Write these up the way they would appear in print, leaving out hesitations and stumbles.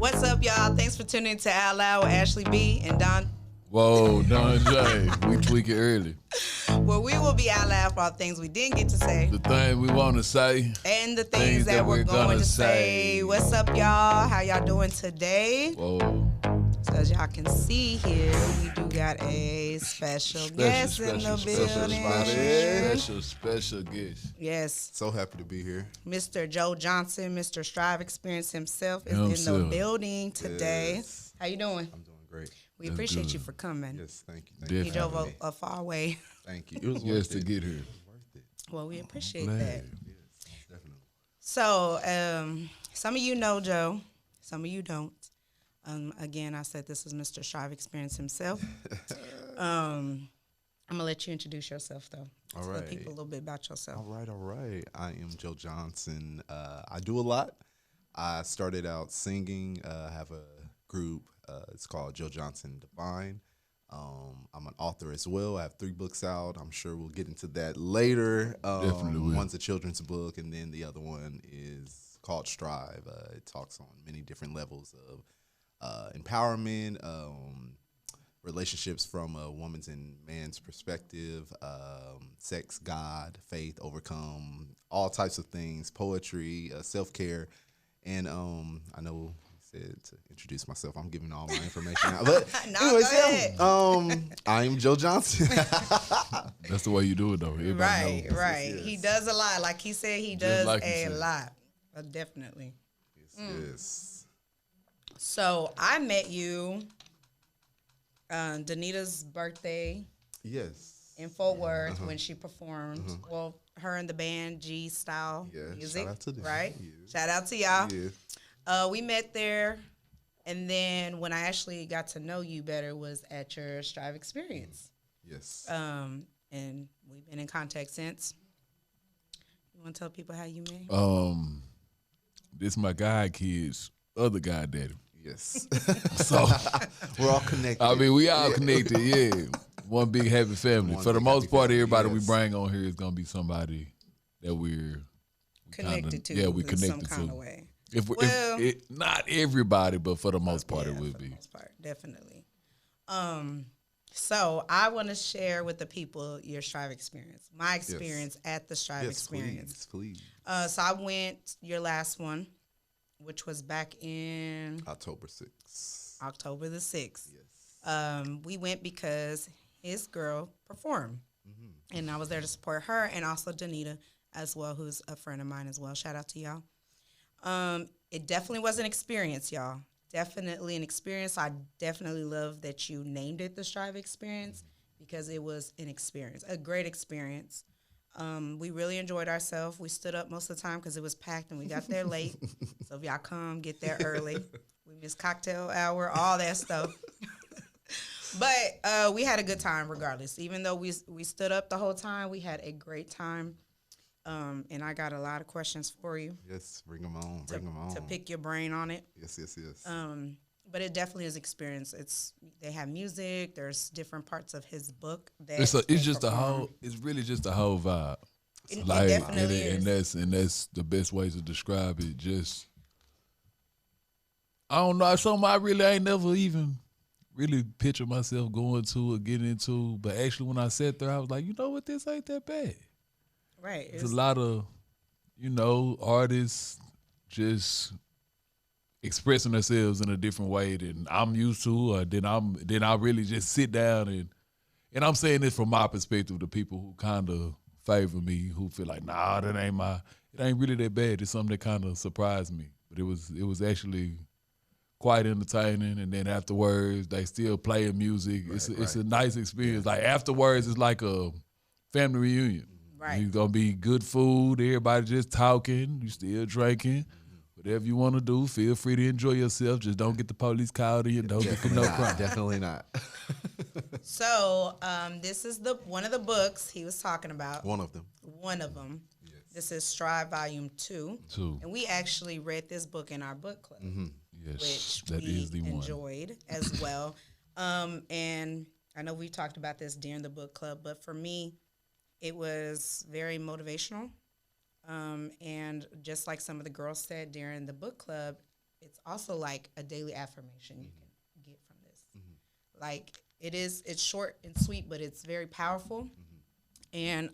What's up, y'all? Thanks for tuning in to Out Loud with Ashley B and Don. Whoa, Don J. We tweak it early. Where we will be out loud for all things we didn't get to say. The thing we want to say. And the things that we're going to say. What's up, y'all? How y'all doing today? Whoa. So as y'all can see here, we do got a special guest in the building. Special guest. Yes. So happy to be here. Mr. Joe Johnson, Mr. Strive Experience himself is in the building today. Yes. How you doing? I'm doing great. We appreciate you for coming. Yes, thank you. You drove a far way. Thank you. It was Yes, to get here. It was worth it. Well, we appreciate that. Yes, definitely. So, some of you know Joe, some of you don't. Again, I said this is Mr. Strive Experience himself. I'm going to let you introduce yourself, though. All right. Tell people a little bit about yourself. All right. I am Joe Johnson. I do a lot. I started out singing. I have a group. It's called Joe Johnson Divine. I'm an author as well. I have 3 books out. I'm sure we'll get into that later. Definitely will. One's a children's book, and then the other one is called Strive. It talks on many different levels of empowerment, relationships from a woman's and man's perspective, sex, God, faith, overcome, all types of things, poetry, self-care. And I know you said to introduce myself. I'm giving all my information out. But anyways, I'm Joe Johnson. That's the way you do it, though. Everybody knows. Right. Yes. He does a lot. Like he said, he does like he a said. lot. Definitely. Yes. So, I met you Danita's birthday Yes. in Fort Worth when she performed. Well, her and the band G Style Yeah, Music, shout out to them. right? Yeah. Shout out to y'all. Yeah. We met there, and then when I actually got to know you better was at your Strive Experience. Yes. And we've been in contact since. You want to tell people how you met? This my guy kid's other guy daddy. Yes. So We're all connected. I mean, we all connected, yeah. One big happy family. One For the big most happy part, family, everybody yes. we bring on here is gonna be somebody that we're Connected to. Yeah, we in connected some kind to. of way. If not everybody, but for the most part, it would For be. the most part, definitely. So I want to share with the people your Strive Experience, my experience at the Strive Experience. Please. So I went your last one, which was back in October 6th. October the 6th. Yes. We went because his girl performed, and I was there to support her and also Danita as well, who's a friend of mine as well. Shout out to y'all. It definitely was an experience, y'all. Definitely an experience. I definitely love that you named it the Strive Experience because it was an experience, a great experience. We really enjoyed ourselves. We stood up most of the time because it was packed and we got there late. So if y'all come, get there early. We missed cocktail hour, all that stuff. But we had a good time regardless. Even though we stood up the whole time, we had a great time. And I got a lot of questions for you. Yes, bring them on. Bring them on. To pick your brain on it. Yes. But it definitely is experience. They have music. There's different parts of his book that It's just perform. a whole. It's really just a whole vibe. It definitely is. And that's the best way to describe it. Just I don't know. It's something I really ain't never even really picture myself going to or getting into. But actually, when I sat there, I was like, you know what, this ain't that bad. Right. It's a lot of, artists just expressing themselves in a different way than I'm used to, or then I really just sit down and I'm saying this from my perspective to people who kind of favor me, who feel like, nah, it ain't really that bad. It's something that kind of surprised me. But it was actually quite entertaining, and then afterwards they still playing music. It's a nice experience. Like afterwards, it's like a family reunion. Right. It's gonna be good food. Everybody just talking. You still drinking. Whatever you want to do, feel free to enjoy yourself. Just don't get the police called in. Don't get no crime. Definitely not. So this is one of the books he was talking about. One of them. Yes. This is Strive Volume 2. And we actually read this book in our book club, Yes, which we enjoyed as well. And I know we talked about this during the book club, but for me, it was very motivational. And just like some of the girls said during the book club, it's also like a daily affirmation you can get from this. Like it's short and sweet, but it's very powerful. And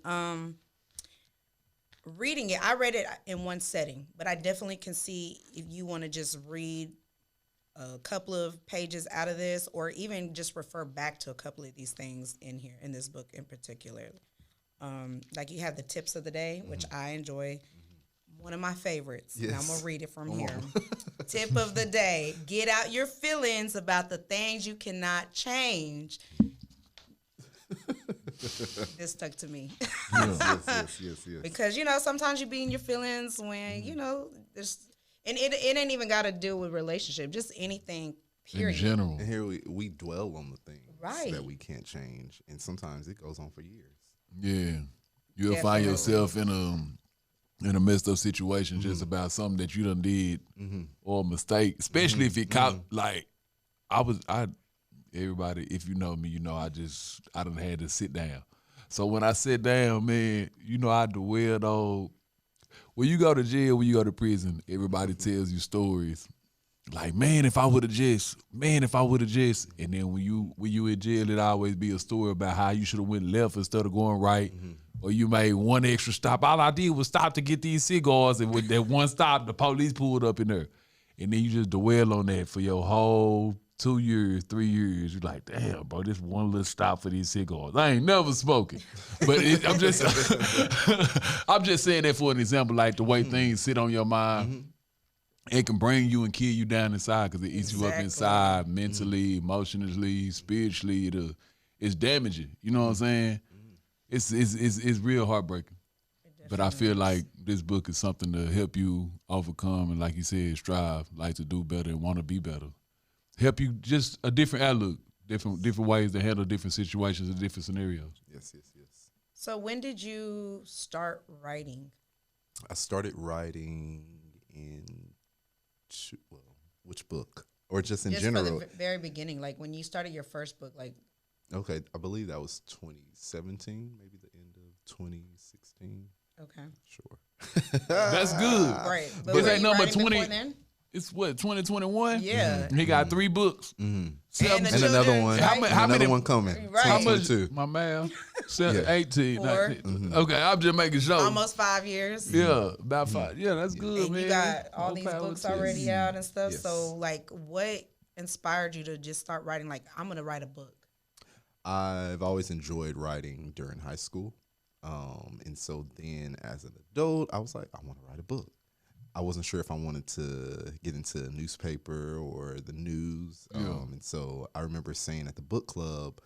reading it, I read it in one setting, but I definitely can see if you want to just read a couple of pages out of this, or even just refer back to a couple of these things in here, in this book in particular. Like you have the tips of the day, which I enjoy. One of my favorites. Yes. And I'm going to read it from here. Tip of the day: get out your feelings about the things you cannot change. This stuck to me. Yes. Because, sometimes you be in your feelings when, there's, and it ain't even got to deal with relationship, just anything, period. In general. And here we dwell on the things Right. that we can't change, and sometimes it goes on for years. Yeah. You'll find yourself in a messed up situation just about something that you done did or a mistake, especially if it caught, like, everybody, if you know me, I done had to sit down. So when I sit down, man, I dwell, though. When you go to jail, when you go to prison, everybody tells you stories. Like, man, if I would have just, and then when you in jail, it always be a story about how you should have went left instead of going right, or you made one extra stop. All I did was stop to get these cigars, and with that one stop, the police pulled up in there, and then you just dwell on that for your whole 2 years, 3 years. You're like, damn, bro, this one little stop for these cigars. I ain't never smoking, but I'm just saying that for an example, like the way things sit on your mind. It can bring you and kill you down inside because it eats you up inside mentally, emotionally, spiritually. It's damaging. You know what I'm saying? It's real heartbreaking. But I feel like this book is something to help you overcome and, like you said, strive, like to do better and want to be better. Help you just a different outlook, different ways to handle different situations and different scenarios. Yes. So when did you start writing? I started writing in, which book? Or just in general? For the very beginning, like when you started your first book, like. Okay, I believe that was 2017, maybe the end of 2016. Okay. Sure. That's good. Right. But This were ain't you number writing 20. before then? It's what, 2021? Yeah. He got 3 books. And And another one. Right? How Another many- one coming. Right. How much? 2022. My math. Yeah. 18. 4. 19. Okay, I'm just making sure. Almost 5 years. Yeah, about 5. Yeah, that's good, And man. you got all More these power books to you. already out and stuff. Yes. So, like, what inspired you to just start writing? Like, I'm going to write a book. I've always enjoyed writing during high school. And so then as an adult, I was like, I want to write a book. I wasn't sure if I wanted to get into a newspaper or the news. And so I remember saying at the book club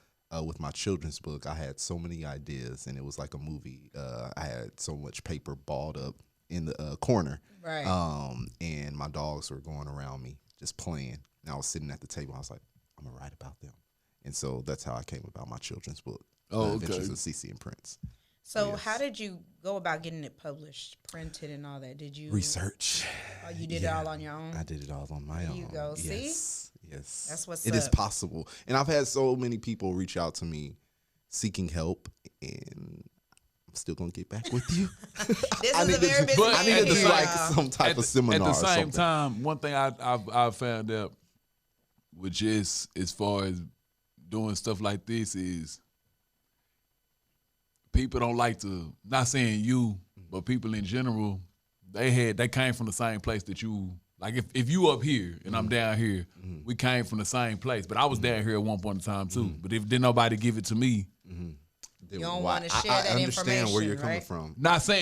with my children's book, I had so many ideas, and it was like a movie. I had so much paper balled up in the corner. Right. And my dogs were going around me just playing. And I was sitting at the table. I was like, I'm going to write about them. And so that's how I came about my children's book, Adventures of Cece and Prince. So Yes. how did you go about getting it published, printed, and all that? Did you Research. Oh, you did it all on your own? I did it all on my own. There you go. See? Yes. That's what's It is up. possible. And I've had so many people reach out to me seeking help, and I'm still going to get back with you. This I is need a very to- busy but I man need to do here, like y'all. some type of seminar. At the or same something. time, one thing I've found out, which is as far as doing stuff like this, is people don't like to. Not saying you, but people in general, they came from the same place that you. Like if you up here and I'm down here, we came from the same place. But I was down here at one point in time too. But if didn't nobody give it to me. Then You don't why- wanna share I that understand where you're information, coming right? from.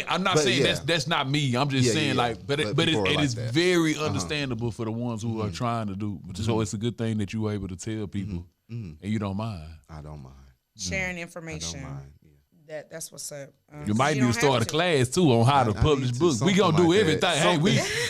I'm not But saying yeah. that's not me. I'm just Yeah, saying yeah. like, but But people are it like is that. very understandable for the ones who are trying to do. So it's a good thing that you were able to tell people, and you don't mind. I don't mind. Sharing I information. don't mind. Yeah. That's what's up. You might need don't to start a have to. class too on how to I publish need to, books. We gonna something do like everything. that. Hey,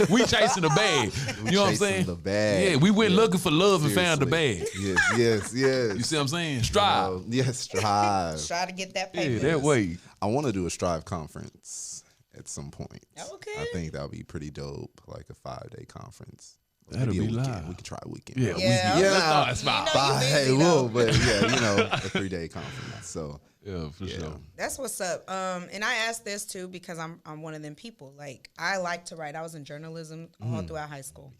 we chasing the bag. You know what I'm chasing saying? the bag. Yeah, we went Yeah. looking for love and found the Seriously. bag. Yes. You see what I'm saying? Strive. Yes, strive. Try to get that Yeah, paper. that way. I want to do a Strive conference at some point. Okay. I think that would be pretty dope, like a 5-day conference. That'll Maybe a be weekend. live. We could try a weekend. Yeah, Yeah. Let's start. You know, you Hey, busy, whoa, though. but yeah, a 3-day conference. So Yeah, for sure. That's what's up. And I asked this too because I'm one of them people. Like I like to write. I was in journalism all throughout high school.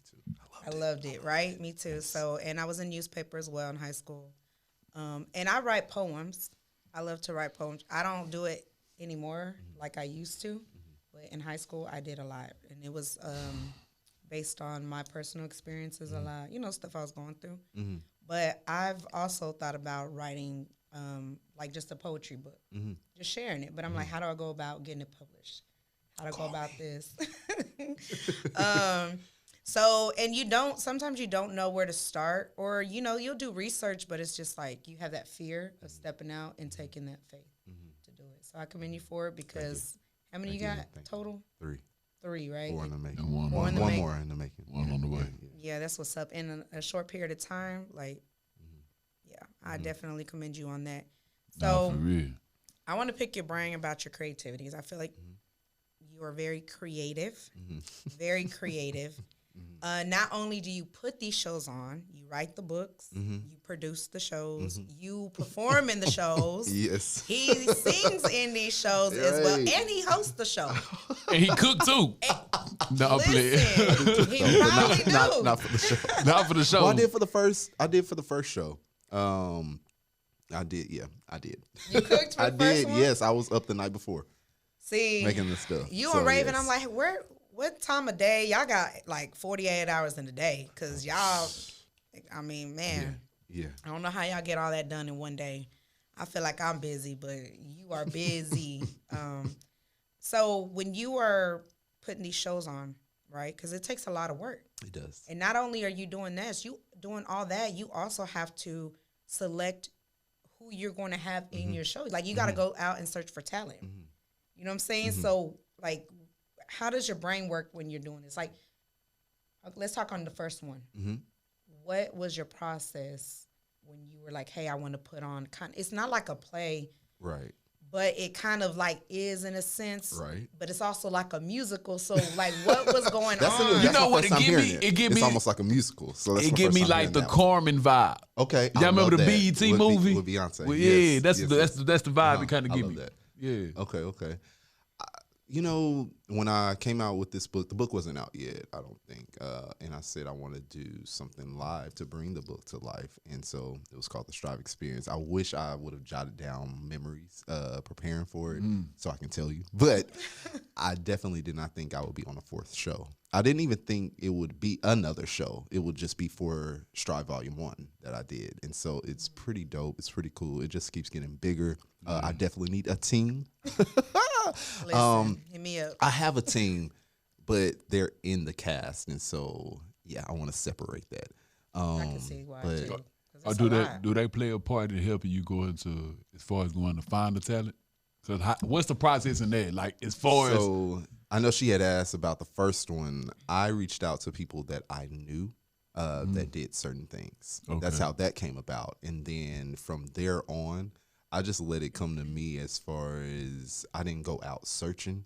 I loved it, right? Me too. So, and I was in newspaper as well in high school. And I write poems. I love to write poems. I don't do it anymore like I used to, but in high school I did a lot, and it was based on my personal experiences a lot, stuff I was going through. But I've also thought about writing like just a poetry book, just sharing it. But I'm like, how do I go about getting it published? How do I go about this? So, and sometimes you don't know where to start, or, you'll do research, but it's just like you have that fear of stepping out and taking that faith to do it. So I commend you for it because how many you got total? Three, right? 4 in the making. And one more in the making. One on the way. Yeah, that's what's up. In a short period of time, I definitely commend you on that. So for real. I want to pick your brain about your creativity because I feel like you are very creative, very creative. Not only do you put these shows on, you write the books, you produce the shows, you perform in the shows. Yes. He sings in these shows as well, and he hosts the show. And he cooked too. No, I'm playing. He probably do. Not for the show. Not for the show. Well, I did for the first show. I did. Yeah, I did. You cooked for I the first did. one? Yes, I was up the night before See, making the stuff. You So, and Raven, yes. I'm like, what time of day? Y'all got like 48 hours in a day because y'all, I mean, man. Yeah. I don't know how y'all get all that done in one day. I feel like I'm busy, but you are busy. So when you are putting these shows on, right, because it takes a lot of work. It does. And not only are you doing this, you doing all that, you also have to select who you're going to have in your show. Like, you got to go out and search for talent. You know what I'm saying? So, like, how does your brain work when you're doing this? Like, let's talk on the first one. What was your process when you were like, hey, I want to put on it's not like a play, Right. but it kind of like is in a sense, Right. but it's also like a musical. So like, what was going That's on? that's You know my what first it time give hearing me? It give it's me- almost like a musical. So that's It my give first me time like hearing the that one. Carmen vibe. Okay. Y'all remember the BET movie with Beyonce? Well, Yes, yeah, that's yes, the yes. that's the vibe it kind of I give love me. that. Yeah. Okay. When I came out with this book, the book wasn't out yet, I don't think. And I said I want to do something live to bring the book to life. And so it was called The Strive Experience. I wish I would have jotted down memories preparing for it so I can tell you. But I definitely did not think I would be on a 4th show. I didn't even think it would be another show. It would just be for Strive Volume 1 that I did. And so it's pretty dope. It's pretty cool. It just keeps getting bigger. I definitely need a team. Listen, hit me up. I have a team, but they're in the cast, and so I want to separate that. I can see why but- too. 'Cause Or it's do a they lot. do they play a part in helping you go into as far as going to find the talent? So what's the process in that? Like as far as So I know she had asked about the first one. I reached out to people that I knew that did certain things. That's Okay. how that came about, and then from there on, I just let it come to me. As far as I didn't go out searching.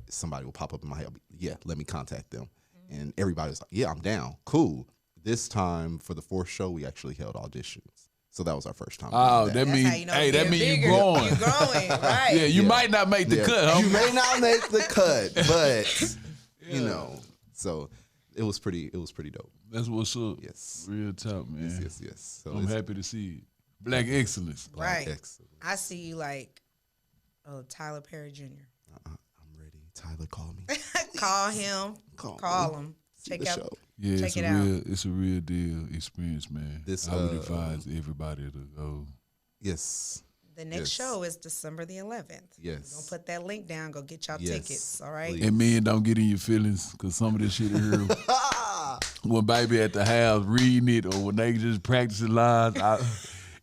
Somebody will pop up in my head. Yeah, let me contact them, and everybody was like, "Yeah, I'm down. Cool." This time for the 4th show, we actually held auditions. So that was our first time. oh, doing that That's mean how you know hey, it's that getting mean you bigger. growing. You growing, right? Yeah, you Yeah. might not make the Yeah. cut, huh? You may not make the cut, but you know. So it was pretty dope. That's what's up. Yes. Real talk, man. Yes. So I'm it's happy to see it. Black excellence. Right. excellent. I see you like, Tyler Perry Jr. I'm ready. Tyler, call me. Call him. Call me. Him. See Check the out. show. Yeah, Check it out. it's a real deal experience, man. This, I would advise everybody to go. Yes. The next Yes. show is December the 11th. Yes. We're gonna put that link down. Go get y'all Yes, tickets. All right. please. And men don't get in your feelings because some of this shit I heard when baby at the house reading it or when they just practicing lines,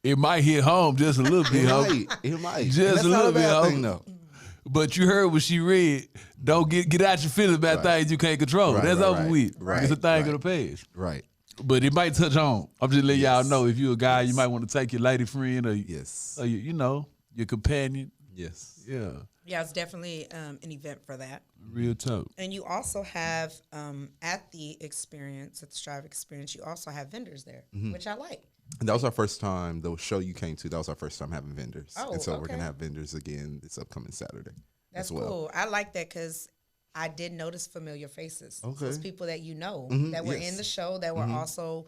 it might hit home just a little bit, homie. It might. Just And that's a not little bit, bad homie. thing, though. But you heard what she read. Don't get out your feelings about things you can't control. Right, That's right, over right. with. Right, It's a thing right. of the past. Right. But it might touch on. I'm just letting y'all Yes. know if you're a guy, you Yes. might want to take your lady friend or, Yes. or your companion. Yes. Yeah, Yeah, it's definitely an event for that. real talk. And you also have at the Strive Experience, you also have vendors there, Mm-hmm. which I like. And that was our first time, the show you came to, that was our first time having vendors. Oh, and so we're okay. going to have vendors again this upcoming Saturday That's as well. cool. I like that because I did notice familiar faces. Okay. Those people that you know Mhm, that were yes. in the show that were also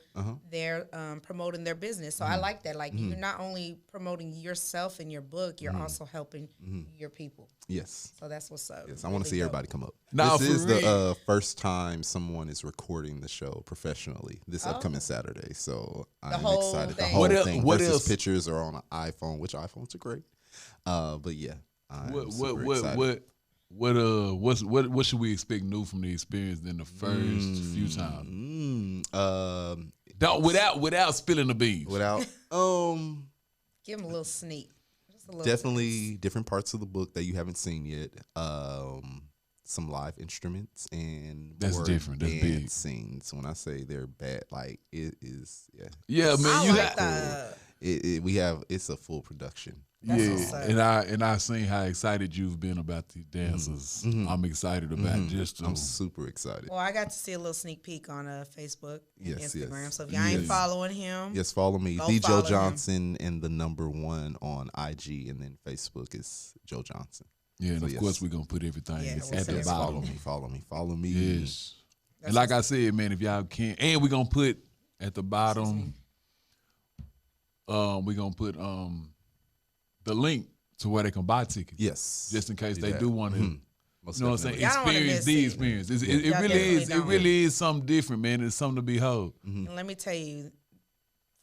there promoting their business. So I like that. Like you're not only promoting yourself and your book, you're also helping your people. Yes. So that's what's up. Yes, I want to see everybody come up. Nah, this for is real. the first time someone is recording the show professionally this upcoming Saturday. So I'm whole excited. The thing. whole What el- thing. what Versus else? pictures are on an iPhone, which iPhones are great. But yeah, I'm super excited. What should we expect new from the experience in the first few times? Without spilling the beans. Without Give them a little sneak. Just a little definitely different parts of the book that you haven't seen yet. Some live instruments and That's more different. That's dance big. scenes. When I say they're bad, like it is. Yeah, Yeah, man. I You like got that. it's a full production. That's what's up. and I seen how excited you've been about these dancers. I'm excited about just I'm super excited. Well, I got to see a little sneak peek on Facebook and Yes, Instagram. yes. So if y'all ain't Yes. following him, Yes, follow me, Go the follow Joe him. Johnson, and the #1 on IG, and then Facebook is Joe Johnson. yeah, and So, of yes. course we're gonna put everything Yeah, at we'll the send Yes, everything. bottom. follow me. Yes. And like I said, man, if y'all can, and we're gonna put at the bottom, we're gonna put the link to where they can buy tickets. Yes, Just in case do they that. do want to, Most you know what I'm saying, definitely. Y'all don't wanna experience miss the it. experience. It Y'all really definitely is. It don't. really is something different, man. It's something to behold. And let me tell you,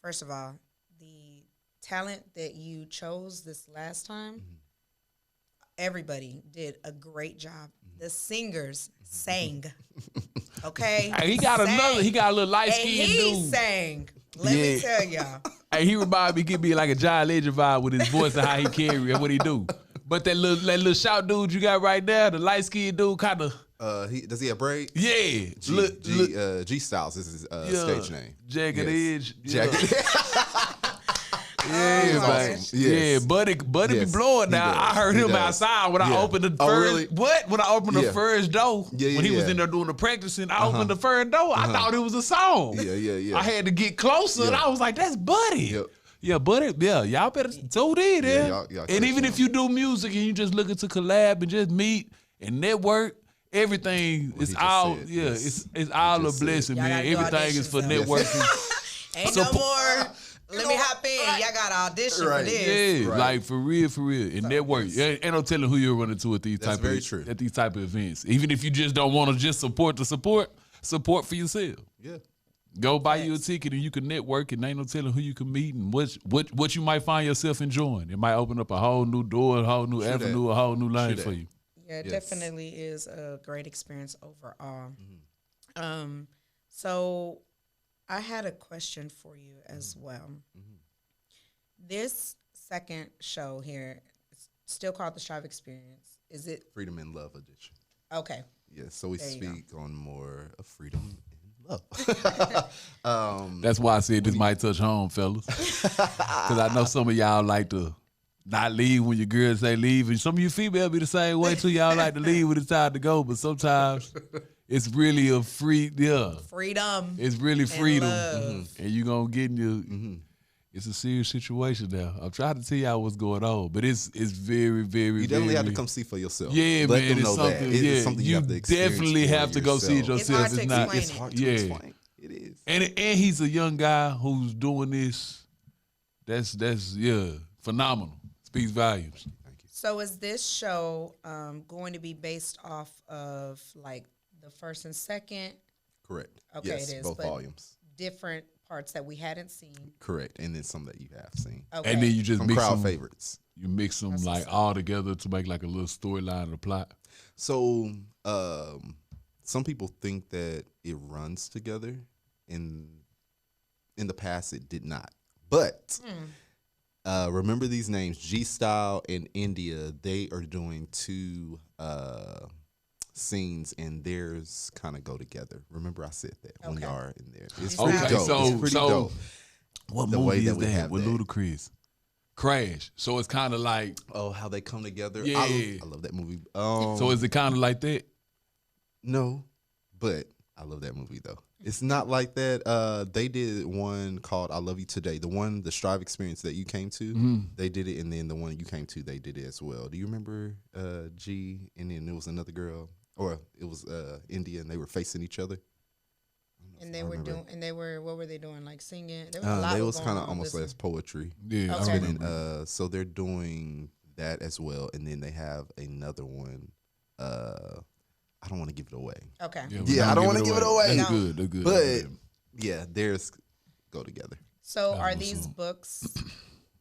first of all, the talent that you chose this last time, everybody did a great job. The singers sang. Okay? Hey, he got Sang. He got a little light And skinned he dude. sang. Let me Yeah. tell y'all. Hey, he remind me, give me like a John Legend vibe with his voice and how he carry and what he do. But that little shout dude you got right there, the light skinned dude, kind of Does he have braids? yeah, G Styles is his stage name. Jagged Yes. Edge, yeah. Jagged. Yeah, Yes. man. Yes. Yeah, Buddy be Yes, blowing he now. does. I heard He him does. outside when I Yeah. opened the Oh, first. really? What? When I opened the Yeah. first door, Yeah, when he was yeah. in there doing the practicing, I opened the first door. I thought it was a song. Yeah. I had to get closer, and Yeah. I was like, "That's Buddy." Yep. Yeah, Buddy. Yeah, y'all better tune in there. y'all And catch even him. if you do music and you just looking to collab and just meet and network. Everything What is he just all said, yeah. yes. It's all a just said. blessing, Y'all man. gotta do Everything is for auditions, though. networking. Ain't So- no more. Let me hop in. Y'all got to audition Right. for this. Yeah, Right. like for real, and network. Ain't no telling who you're running to at these That's type very of true. at these type of events. Even if you just don't want to just support the support for yourself. Yeah. Go buy you a ticket and you can network, and ain't no telling who you can meet and what you might find yourself enjoying. It might open up a whole new door, a whole new avenue, a whole new lane True for that. you. Yeah, it Yes. definitely is a great experience overall. So I had a question for you as well. This second show here is still called the Strive Experience. Is it Freedom and Love edition. okay? Yes. So we There you go. speak on more of freedom and love. That's why I said this might touch home, fellas. Because I know some of y'all like to not leave when your girls say leave. And some of you females be the same way too. Y'all like to leave when it's time to go. But sometimes it's really a Freedom. it's really freedom. love. And you going to get in your, it's a serious situation now. I'm trying to tell y'all what's going on. But it's very, very, You definitely have to very- come see for yourself. Yeah, Let man, them it's know something. that. It is Yeah, something you have to experience definitely for have to go see it yourself. It's hard yourself. to not. explain It's it. hard to Yeah. explain. It is. And he's a young guy who's doing this. That's phenomenal. Speaks volumes. So is this show going to be based off of like the first and second Correct. Okay, yes, it is, both but- volumes. different parts that we hadn't seen? Correct. And then some that you have seen. Okay. And then you just Some mix crowd them. favorites. You mix them like all together to make like a little storyline of the plot. So some people think that it runs together. In the past, it did not. But remember these names: G Style and India. They are doing two scenes, and theirs kind of go together. Remember, I said that when Okay. y'all are in there. It's Okay, pretty dope. so- It's pretty so- dope. What The movie way is that we that have with that. Ludacris? Crash. So it's kind of like. Oh, how they come together. Yeah. I love that movie. So is it kind of like that? No, but I love that movie though. It's not like that. They did one called "I Love You Today." The Strive Experience that you came to, they did it, and then the one you came to, they did it as well. Do you remember G? And then there was another girl. or it was India, and they were facing each other. And they were doing, what were they doing? Like singing? There was a lot They of was going kind of on almost this as poetry. Yeah, Okay. I And remember. so they're doing that as well, and then they have another one. I don't want to give it away, Okay. but Yeah, I don't wanna give it away. That's No. good. That's good. but yeah, theirs go together. So That's are what's these up. books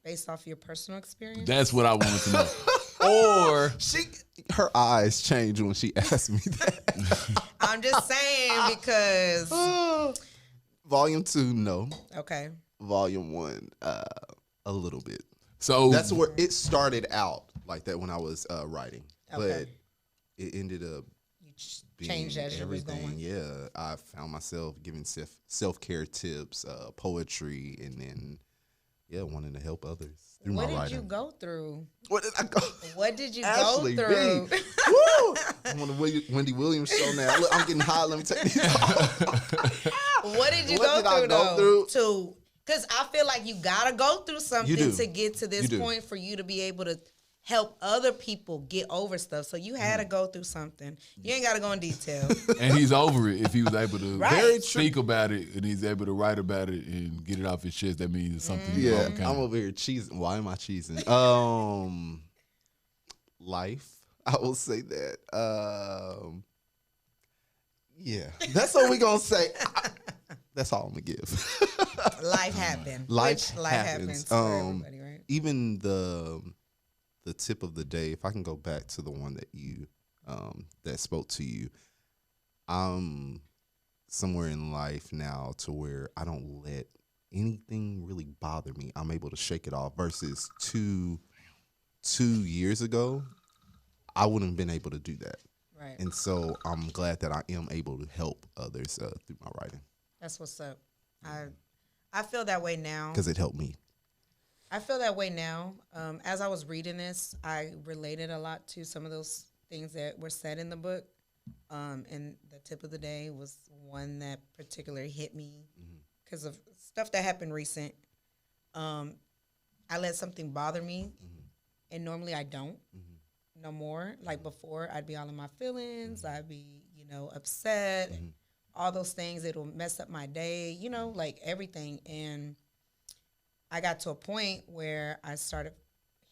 based off your personal experience? That's what I wanted to know. Or Her eyes changed when she asked me that. I'm just saying because, Volume 2, no. okay. Volume 1, a little bit. so That's where it started out like that when I was writing, Okay. but it ended up You being changed as you was everything. going. Yeah, I found myself giving self-care tips, poetry, and then wanting to help others through What my did writing. you go through? What did I go? What did you Ashley go B. through? Woo! I'm on the Wendy Williams show now. Look, I'm getting hot. Let me take these off. What did you What go did I through go though? through? Because I feel like you gotta go through something do. to get to this You do. point for you to be able to help other people get over stuff. So you had to go through something. You ain't gotta go in detail. and he's over it if he was able to Right. Very speak about it and he's able to write about it and get it off his chest. That means it's something. he's Yeah, overcome. I'm over here cheesing. Why am I cheesing? Life. I will say that. Yeah, that's what we gonna say. That's all I'm gonna give. Life happened. Life Which life happens happens. for everybody, right? Even the tip of the day. If I can go back to the one that you that spoke to you, I'm somewhere in life now to where I don't let anything really bother me. I'm able to shake it off. Versus two years ago, I wouldn't have been able to do that. Right. And so I'm glad that I am able to help others through my writing That's what's up. I feel that way now. because it helped me. I feel that way now. As I was reading this, I related a lot to some of those things that were said in the book. And the tip of the day was one that particularly hit me because of stuff that happened recent. I let something bother me, and normally I don't no more. Like before, I'd be all in my feelings. I'd be, upset. All those things, it'll mess up my day, like everything. And I got to a point where I started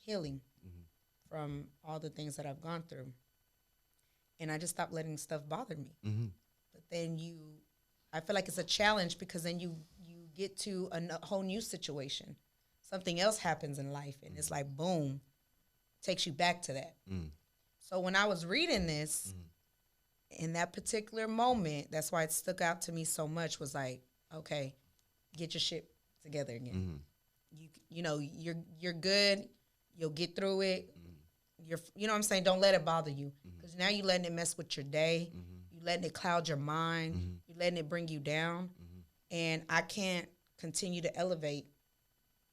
healing from all the things that I've gone through. And I just stopped letting stuff bother me. But then I feel like it's a challenge because then you get to a whole new situation. Something else happens in life and it's like, boom, takes you back to that. So when I was reading this, in that particular moment, that's why it stuck out to me so much, was like, okay, get your shit together again. You're good. You'll get through it. You know what I'm saying? Don't let it bother you, because now you're letting it mess with your day. You're letting it cloud your mind. You're letting it bring you down. And I can't continue to elevate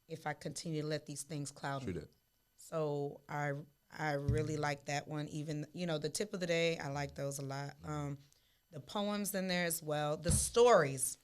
if I continue to let these things cloud me. So I really like that one. Even, the tip of the day, I like those a lot. The poems in there as well. The stories.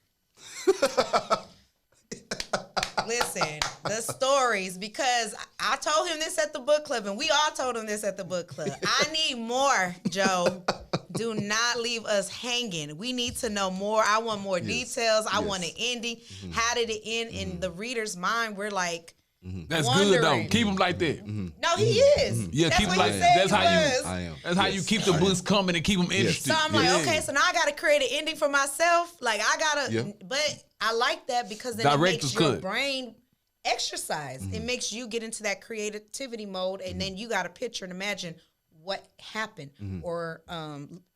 Listen, the stories, because I told him this at the book club, and we all told him this at the book club. I need more, Joe. Do not leave us hanging. We need to know more. I want more details. I want an ending. How did it end in the reader's mind? We're like, That's good though. wondering. Keep him like that. no, he is. Yeah, That's keep what him he like said that's he how you. was. I am. That's how you keep the books coming and keep them interested. So I'm like, Yeah. okay, so now I got to create an ending for myself. Like I got to, but I like that because then Director's it makes your cut. brain exercise. It makes you get into that creativity mode, and then you got to picture and imagine what happened or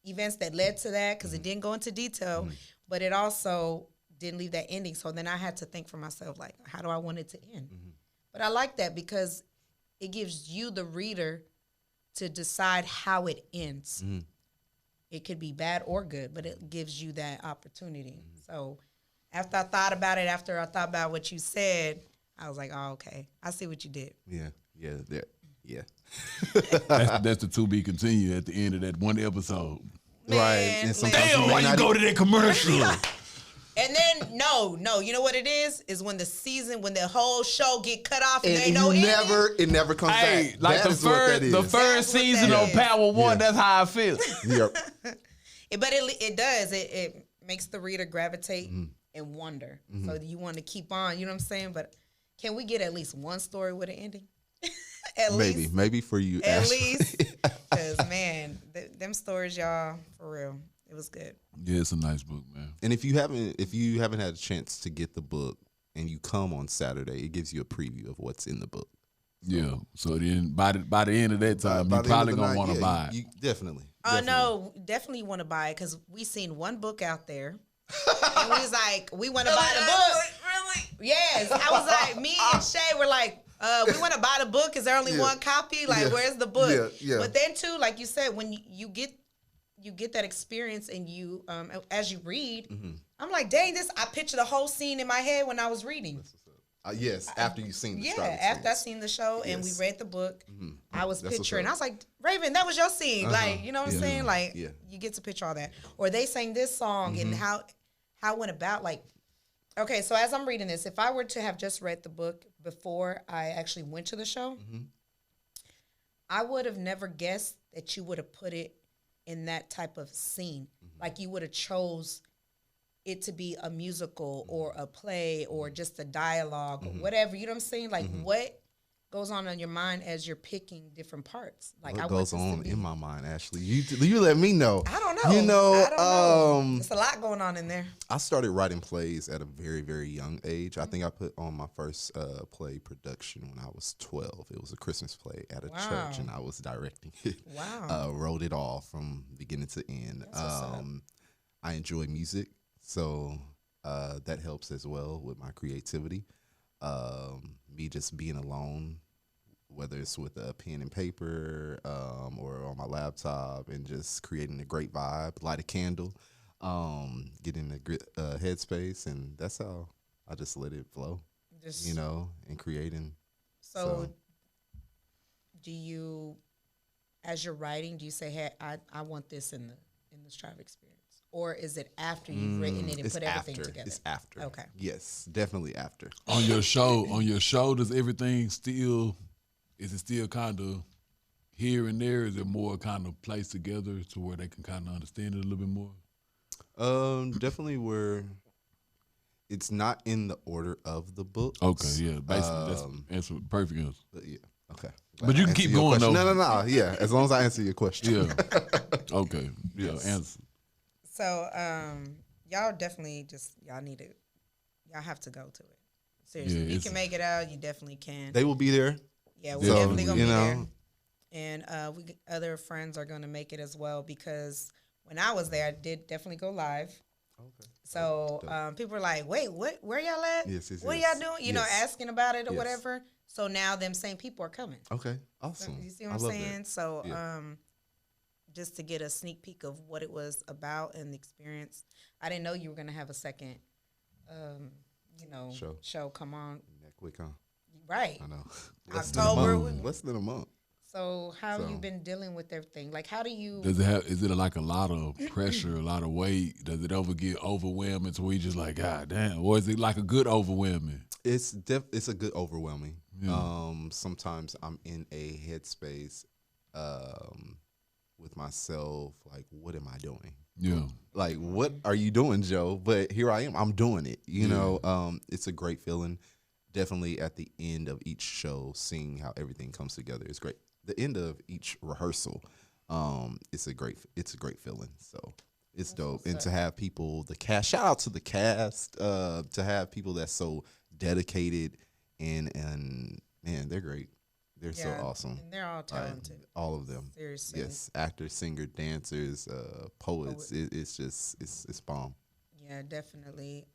events that led to that, because it didn't go into detail, but it also didn't leave that ending. So then I had to think for myself, like, how do I want it to end? But I like that because it gives you, the reader, to decide how it ends. It could be bad or good, but it gives you that opportunity. So after I thought about what you said, I was like, oh, okay. I see what you did. Yeah. That's the to be continued at the end of that one episode. Man, Right. And sometimes Damn, you may why you not go to that commercial? And then then no, you know what it is? Is when the whole show get cut off and, And they know it never comes Hey, back. like That the is what that is. first That's what season that of is. Power One, Yeah. that's how I feel. Yep. But it does. It makes the reader gravitate and wonder. So you want to keep on. You know what I'm saying? But can we get at least one story with an ending? At least. Maybe for you, At Ashley. least. Because, man, them stories, y'all, for real, it was good. Yeah, it's a nice book, man. And if you haven't had a chance to get the book and you come on Saturday, it gives you a preview of what's in the book. Yeah. So then by the end of that time, By you the end probably of the gonna night, want to yeah, buy it. You definitely. No, definitely want to buy it because we seen one book out there. And we was like, we want to buy the book. Really? Yes. I was like, me and Shay were like, we want to buy the book. Is there only Yeah. one copy? Like, Yeah. where's the book? Yeah. But then too, like you said, when you get that experience and you as you read, I'm like, dang, I picture the whole scene in my head when I was reading. Yes, after you've seen the Yeah, Star after I Experience. seen the show and we Yes. read the book, I was That's what's picturing. up. I was like, Raven, that was your scene. Like, you know what I'm Yeah. saying? Like, Yeah. you get to picture all that. Or they sang this song and how it went about. Like, okay, so as I'm reading this, if I were to have just read the book before I actually went to the show, I would have never guessed that you would have put it in that type of scene. Like, you would have chose it to be a musical or a play or just a dialogue or whatever. You know what I'm saying? Like, what goes on in your mind as you're picking different parts? Like, What I goes want this to on be- in my mind, Ashley? You let me know. I don't know. You know, I don't know. There's a lot going on in there. I started writing plays at a very, very young age. I think I put on my first play production when I was 12. It was a Christmas play at a Wow. church, and I was directing it. Wow. Wrote it all from beginning to end. That's what's up. I enjoy music, so that helps as well with my creativity. Me just being alone, whether it's with a pen and paper or on my laptop, and just creating a great vibe, light a candle, get in a great headspace, and that's how I just let it flow, Just, and creating. So, do you, as you're writing, do you say, "Hey, I want this in this travel experience," or is it after you've written it and It's put everything after. together? It's after. Okay. Yes, definitely after. On your show, does everything still? Is it still kind of here and there? Is it more kind of placed together to where they can kind of understand it a little bit more? Definitely where it's not in the order of the book. Okay, yeah, basically that's answer, perfect answer. But yeah, okay. But you can keep going, though. No. Yeah, as long as I answer your question. Yeah. Okay. Yeah. Answer. So, y'all definitely y'all have to go to it. Seriously, Yeah, if you it's- can make it out, you definitely can. They will be there. Yeah, we're So, definitely gonna you be know. there. And other friends are gonna make it as well because when I was there, I did definitely go live. Okay. So people were like, "Wait, what? Where y'all at? Yes, what yes. are y'all doing? You know, Yes. asking about it or Yes. whatever." So now them same people are coming. Okay. Awesome. You see what I I'm love saying? that. So Yeah. just to get a sneak peek of what it was about and the experience, I didn't know you were gonna have a second, show come on. That quick, huh? Right. I know. October. Less than a month. So how have you So- been dealing with everything? Like, how do you? Does it have? Is it like a lot of pressure, a lot of weight? Does it ever get overwhelming to where you just like, God damn? Or is it like a good overwhelming? It's a good overwhelming. Yeah. Sometimes I'm in a headspace with myself, like, what am I doing? Yeah. Like, what are you doing, Joe? But here I am. I'm doing it. You Yeah. know, it's a great feeling. Definitely at the end of each show, seeing how everything comes together is great. The end of each rehearsal, it's a great feeling. So it's dope. And to have people, the cast, shout out to the cast, to have people that's so dedicated and man, they're great. They're so Yeah, awesome. And they're all talented. All of them. Seriously. Yes, actors, singer, dancers, poets. It's bomb. Yeah, definitely.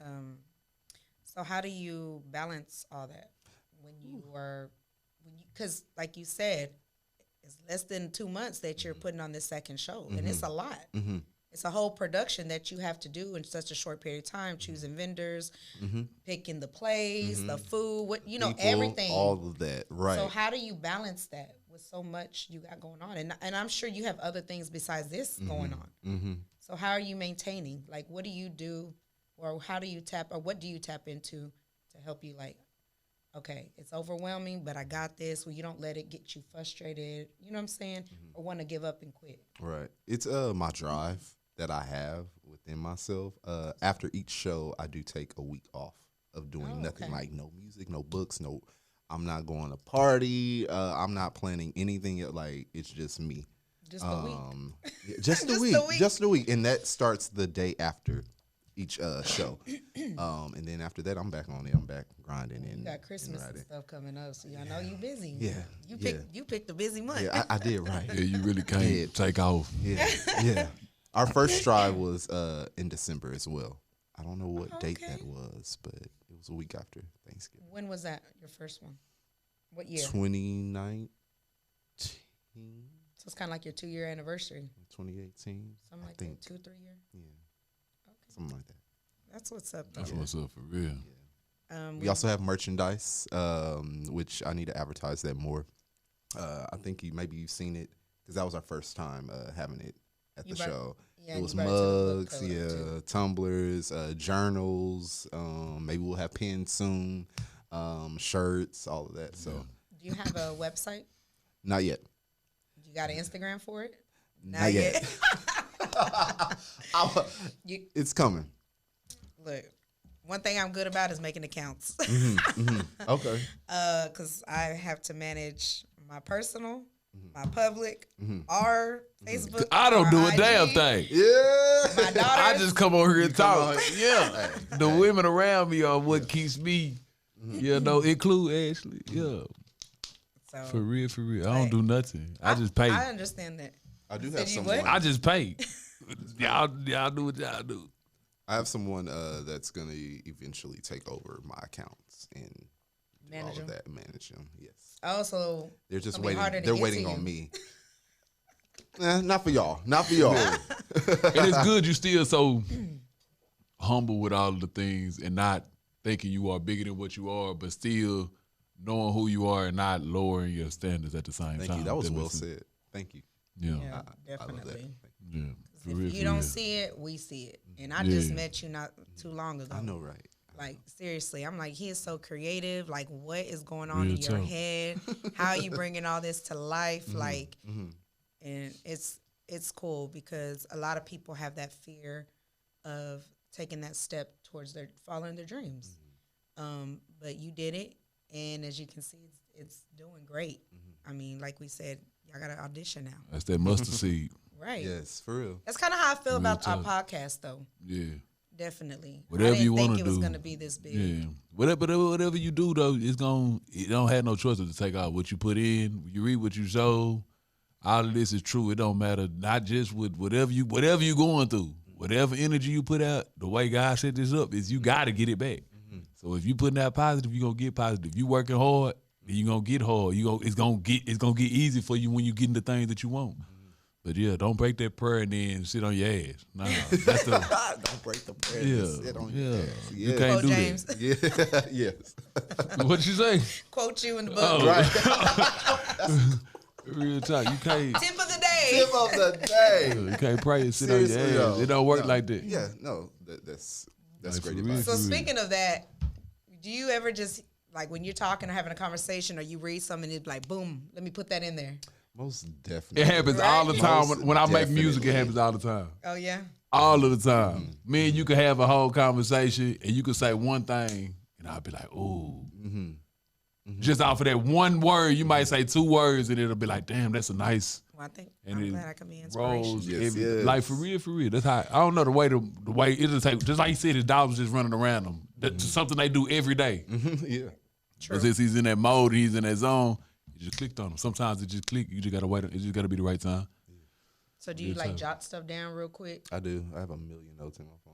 So how do you balance all that because like you said, it's less than 2 months that you're putting on this second show, and it's a lot. Mm-hmm. It's a whole production that you have to do in such a short period of time, choosing vendors, picking the plays, the food, People, everything. all of that, right? So how do you balance that with so much you got going on? And I'm sure you have other things besides this going on. Mm-hmm. So how are you maintaining? Like, what do you do or how do you tap, or what do you tap into to help you like, okay, it's overwhelming, but I got this, where you don't let it get you frustrated, you know what I'm saying, or want to give up and quit? Right. It's my drive that I have within myself. After each show, I do take a week off of doing nothing, like no music, no books, no. I'm not going to party. I'm not planning anything. Like it's just me. Just a week. Yeah, just a week. Just a week, and that starts the day after each show. And then after that, I'm back on it. I'm back grinding. And you got Christmas and stuff coming up, so I know you busy. Yeah, you picked a busy month. Yeah, I did right. Yeah, you really can't take off. Yeah. Our first strive was in December as well. I don't know what date that was, but it was a week after Thanksgiving. When was that, your first one? What year? 2019. So it's kind of like your 2-year anniversary. 2018. Something like that, 2 or 3 years? Yeah. Okay. Something like that. That's what's up. That's what's up for real. Yeah. We also have merchandise, which I need to advertise that more. I think maybe you've seen it because that was our first time having it at the show. Yeah, it was mugs, tumblers, journals. Maybe we'll have pens soon, shirts, all of that. So, do you have a website? Not yet. You got an Instagram for it? Not yet. It's coming. Look, one thing I'm good about is making accounts. Okay. Because I have to manage my personal, my public, our Facebook. I don't do a IG, damn thing. Yeah. My daughters. I just come over here and talk. Yeah. The women around me are what keeps me, include Ashley. Yeah. So, For real. I don't do nothing. I just pay. I understand that. I do Said have you someone. what? I just pay. y'all do what y'all do. I have someone that's gonna eventually take over my accounts and do all of that, manage them. Yes. Also, They're just waiting. waiting. They're waiting on me. Not for y'all. Not for y'all. And it's good you still so humble with all of the things and not thinking you are bigger than what you are, but still knowing who you are and not lowering your standards at the same time. Thank you. That was well said. Thank you. Yeah. Definitely. Yeah. If you don't see it, we see it. And I just met you not too long ago. I know, right? Like, seriously, I'm like, he is so creative. Like, what is going on in your head? How are you bringing all this to life? Like, and it's cool because a lot of people have that fear of taking that step towards following their dreams. But you did it. And as you can see, it's doing great. I mean, like we said, y'all got to audition now. That's that mustard seed. Right. Yes, for real. That's kind of how I feel about our podcast, though. Yeah. Definitely. Whatever you want to do. I didn't think it was going to be this big. Yeah. Whatever you do, though, it don't have no choice to take out what you put in. You read what you sow. All of this is true. It don't matter. Not just with whatever you going through. Whatever energy you put out, the way God set this up is you got to get it back. So if you putting out positive, you're going to get positive. You working hard, then you're going to get hard. It's going to get easy for you when you get into things that you want. But yeah, don't break that prayer and then sit on your ass. Nah, that's the don't break the prayer. Yeah, and sit on your ass. Yeah. You can't do James. that. Yeah. Yes. What you say? Quote you in the book. Oh. Right. Real talk. You can't. Tip of the day. Tip of the day. You can't pray and sit on your Seriously, ass. yo. It don't work No. like that. Yeah. No. That's Like, great for real. advice. So speaking of that, do you ever just, like when you're talking or having a conversation or you read something and it's like, boom, let me put that in there? Most definitely. It happens all the time. Most When I make music, it definitely. happens all the time. Oh, yeah? All of the time. Me and you can have a whole conversation and you can say one thing and I'll be like, ooh. Just off of that one word, you might say 2 words and it'll be like, damn, that's a nice. Well, I think And I'm it glad I can be inspiration. rolls. Yes, yes. Like for real. That's how, I don't know the way it'll take, just like you said, his dog was just running around him. That's something they do every day. Yeah. True. But since he's in that mode, he's in that zone, you just clicked on him. Sometimes it just click. You just gotta wait. It just gotta be the right time. So do you like jot stuff down real quick? I do. I have a million notes in my phone.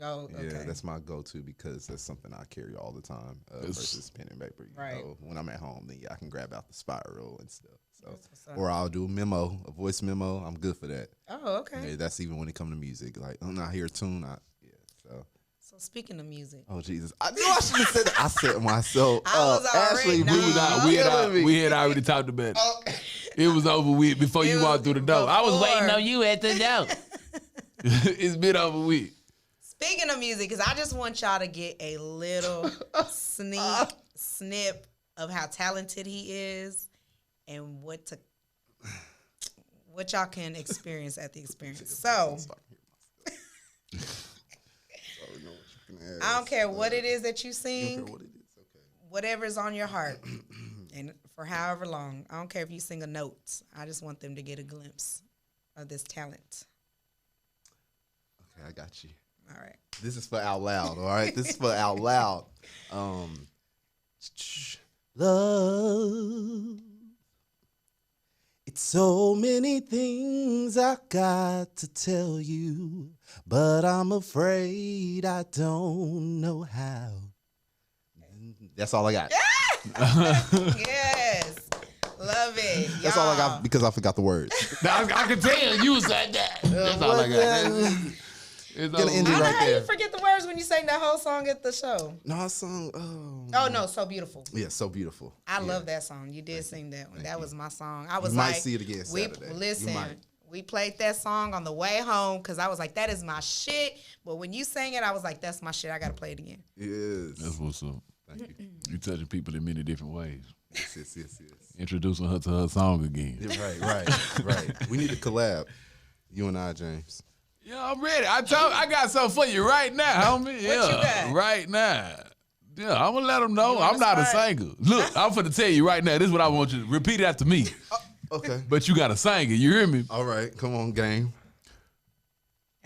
Oh, okay. Yeah, that's my go-to because that's something I carry all the time versus pen and paper. Right. So when I'm at home, then I can grab out the spiral and stuff. So, That's what's up. or I'll do a voice memo. I'm good for that. Oh, okay. Yeah, that's even when it comes to music. Like I'm not hear a tune. So speaking of music, Oh Jesus! I knew I should have said that. I said myself. I was already- Ashley, Nah. We had already talked about it. It was over with before you walked through the door. I was before. waiting on you at the door. It's been over with. Speaking of music, because I just want y'all to get a little snip of how talented he is and what y'all can experience at the experience. So, I don't care what it is that you sing, whatever's on your heart, and for however long. I don't care if you sing a note. I just want them to get a glimpse of this talent. Okay, I got you. All right. This is for out loud, all right? This is for out loud. Love. It's so many things I got to tell you, but I'm afraid I don't know how. That's all I got. Yes. Love it. That's all I got because I forgot the words. I can tell you was like that. That's all I got. It's Gonna end it I right know how there. you forget the words when you sang that whole song at the show. No, I sung. Oh, no, So Beautiful. Yeah, So Beautiful. I love that song. You did sing that one. That was my song. I was You might like, see it again Saturday. Listen, You might. we played that song on the way home because I was like, that is my shit. But when you sang it, I was like, that's my shit. I got to play it again. Yes. That's what's up. Thank you. You touching people in many different ways. Yes. Introducing her to her song again. Yeah, right. We need to collab. You and I, James. Yeah, I'm ready. I got something for you right now, homie. Yeah, What you got? right now. Yeah, I'm gonna let them know You on I'm the not a spot? singer. Look, I'm finna tell you right now. This is what I want you to repeat it after me. Okay. But you gotta sing it. You hear me? All right. Come on, game.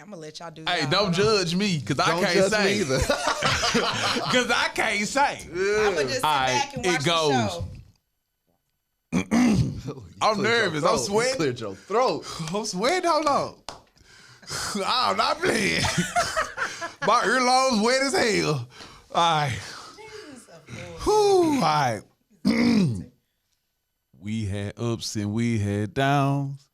I'm going to let y'all do Hey, y'all. don't Hold on. judge me, cause I Don't can't judge me sing. either. Cause I can't sing. I'm going to just sit back and It watch goes. the show. I'm nervous. I'm sweating. Cleared your throat. I'm sweating. Hold on. I'm not playing. My earlobes wet as hell. All right. Whew. All right. We had ups and we had downs.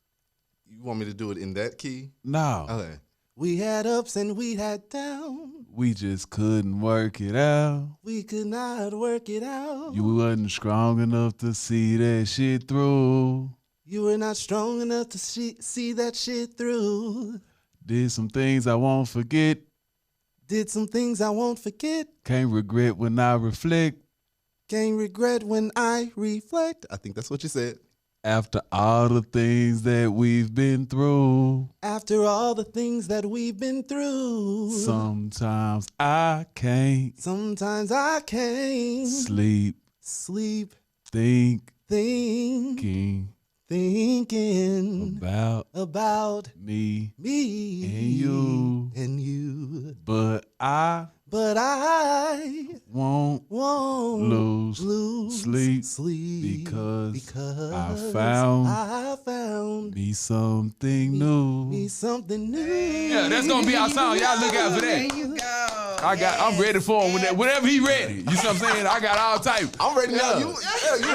You want me to do it in that key? No, Okay. We had ups and we had downs. we just couldn't work it out. We could not work it out. You wasn't strong enough to see that shit through. You were not strong enough to see that shit through. Did some things I won't forget. Did some things I won't forget. Can't regret when I reflect. Can't regret when I reflect. I think that's what you said. After all the things that we've been through, After all the things that we've been through. sometimes I can't Sometimes I can't sleep, sleep thinking thinking about me me and you. but I won't lose sleep because I found me something new. Yeah, that's gonna be our song. Y'all look out for There that. you go. I'm ready for him whenever he ready. You know what I'm saying? I got all type. I'm ready now. You just making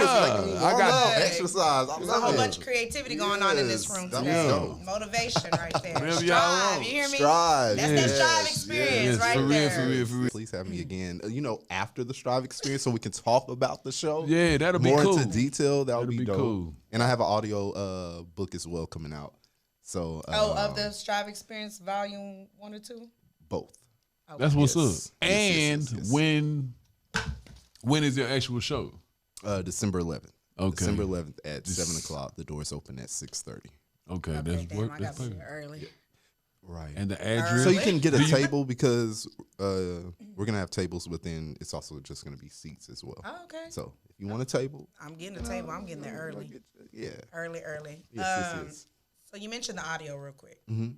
me I got- warm up, exercise. There's a whole bunch of creativity going on in this room Yes, today. dope. Motivation right there. Whatever y'all Strive, want. you hear me? Strive. That's that strive experience right for real, there. for real. Please have me again. After the Strive experience, so we can talk about the show. Yeah, that'll be more cool. into detail. That would That'll be be dope. cool. And I have an audio book as well coming out. So Of the Strive Experience Volume 1 or 2? both. That's what's Yes. up. And Yes. when is your actual show? December 11th. Okay. December 11th at 7:00. The doors open at 6:30. Okay, Okay, that's damn, work. I That's got to be perfect. early. Right. And the address. So you can get a table because we're gonna have tables within. It's also just gonna be seats as well. Oh, okay. So if you want a table, I'm getting a table. I'm getting there early. yeah. Early. Yes. So you mentioned the audio real quick. Mm-hmm.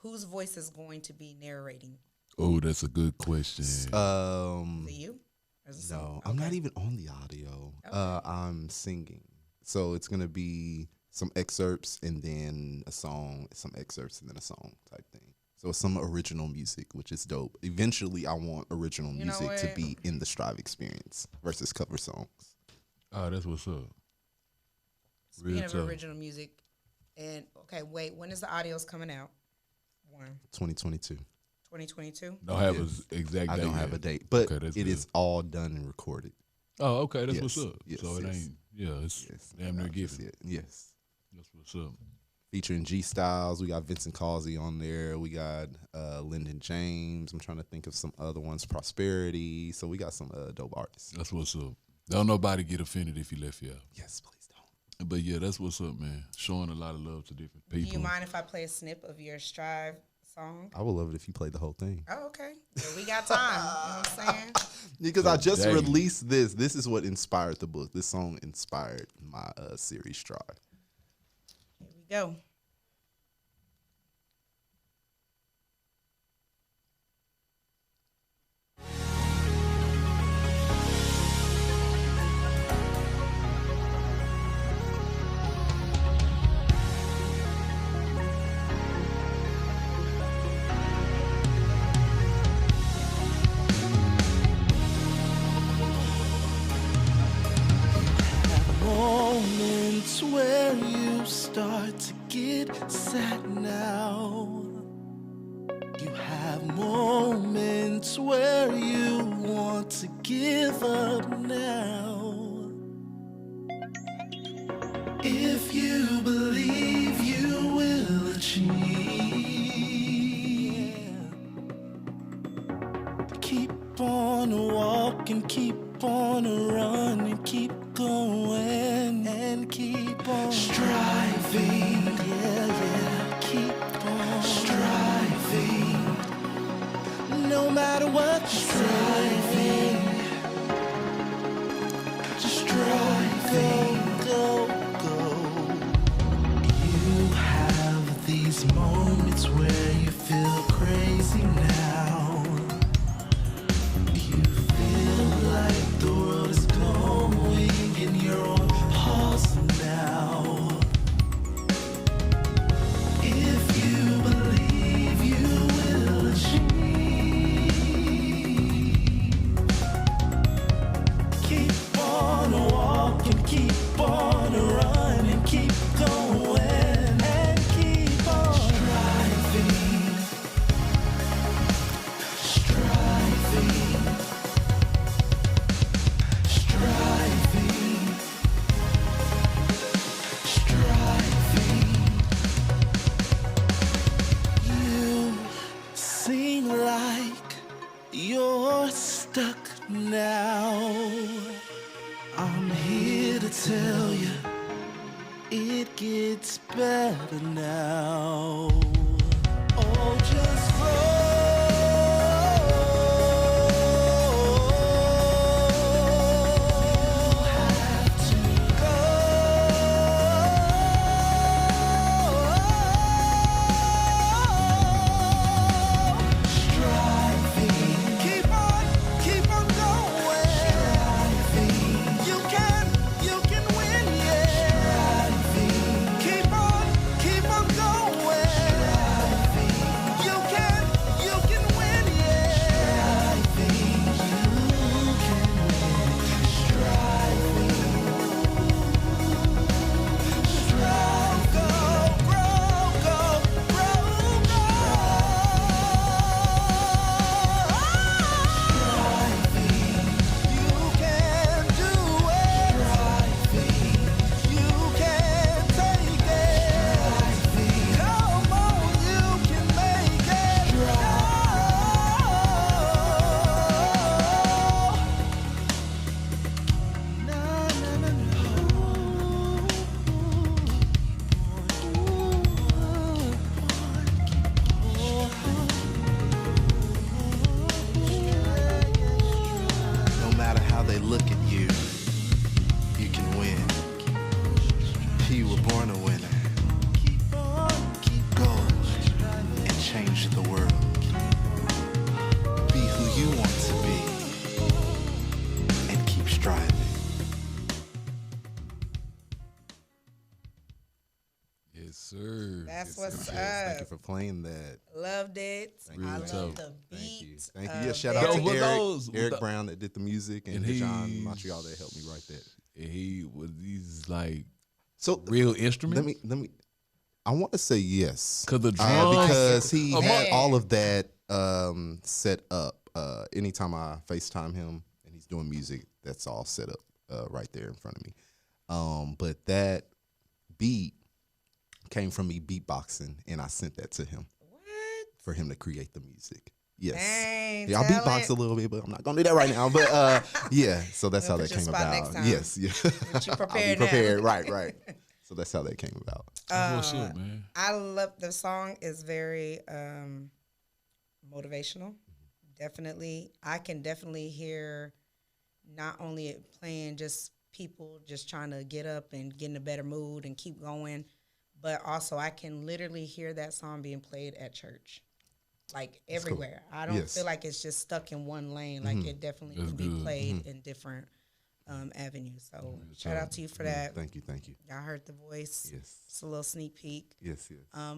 Whose voice is going to be narrating? Oh, that's a good question. Is it you? Or is it No, someone? I'm not Okay. even on the audio. Okay. I'm singing. So it's gonna be some excerpts and then a song, some excerpts and then a song type thing. So it's some original music, which is dope. Eventually, I want original You know music to what? be in the Strive experience versus cover songs. Oh, that's what's up. Speaking Real of tough. original music, and okay, wait, when is the audios coming out? 2022. 2022? Don't have an exact I date don't have yet. a date, but Okay, that's it good. is all done and recorded. Oh, okay, that's Yes, what's up. yes, So it yes. ain't. Yeah, it's Yes, damn near that's given. it. Yes. That's what's up. featuring G Styles. We got Vincent Causey on there. We got Lyndon James. I'm trying to think of some other ones. Prosperity. So we got some dope artists. That's what's up. Don't nobody get offended if you left here. Yes, please don't. But yeah, that's what's up, man. Showing a lot of love to different people. Do you mind if I play a snip of your Strive song? I would love it if you played the whole thing. Oh, okay. Yeah, we got time. You know what I'm saying? Because I just Dang. released this. This is what inspired the book. This song inspired my series Strive. Here we go. Moments where you start to get sad now. You have moments where you want to give up now. If you believe you will achieve, keep on walking, keep on running, keep going and keep on striving. Yeah, keep on striving. No matter what, striving. Just striving. Go, go. You have these moments where you feel crazy now. You feel like the world is going and you're on pause now. If you believe you will achieve, keep on walking, keep on running, keep going and keep on striving. Striving. Striving, striving. You seem like you're stuck now. I'm here to tell you it gets better now. Oh, just sir. That's what's Thank you up. for playing that. Loved it. you. I Real love tough. the Thank you. beat. Thank you. Yeah, shout out Those to were Eric, those- Eric Brown that did the music, and And John he's- Montreal that helped me write that. And he was these like So real instruments. let me. I want to say yes, 'Cause the drums- because he Among- had all of that set up. Anytime I FaceTime him and he's doing music, that's all set up right there in front of me. But that beat came from me beatboxing, and I sent that to him What? for him to create the music. Yes. Dang, Yeah, I'll beatbox a little bit, but I'm not gonna do that right now. But yeah, so that's how We'll that put you came on spot about. next time. Yes, yeah. But you I'll be prepared now. prepared. Right. So that's how that came about. What's up, man? I love the song. Is very motivational. Definitely, I can definitely hear not only it playing just people just trying to get up and get in a better mood and keep going, but also I can literally hear that song being played at church, like everywhere. Cool. I don't Yes. feel like it's just stuck in one lane. Like it definitely That's can be good. played in different avenues. So shout out to you for that. Thank you. Y'all heard the voice. Yes. It's a little sneak peek. Yes.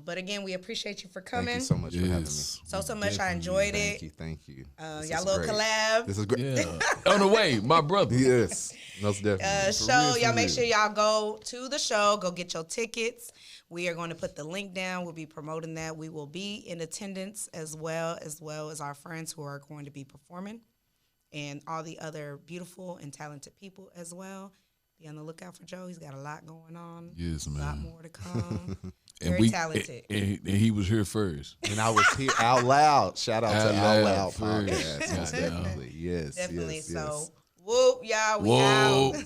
But again, we appreciate you for coming. Thank you so much for having me. So much. I enjoyed it. Thank you. This Y'all is little great. collab. This is great. Yeah. On the way, my brother. Yes, most definitely. Show. for Y'all make real. sure y'all go to the show. Go get your tickets. We are going to put the link down. We'll be promoting that. We will be in attendance as well as our friends who are going to be performing and all the other beautiful and talented people as well. Be on the lookout for Joe. He's got a lot going on. Yes, A lot man. more to come. And Very talented. And he was here first. And I was here out loud. Shout out to Out Loud first. podcast. Most Goddamn. definitely. Yes. Definitely. Yes. So, Yes. whoop, y'all. We Whoa. out.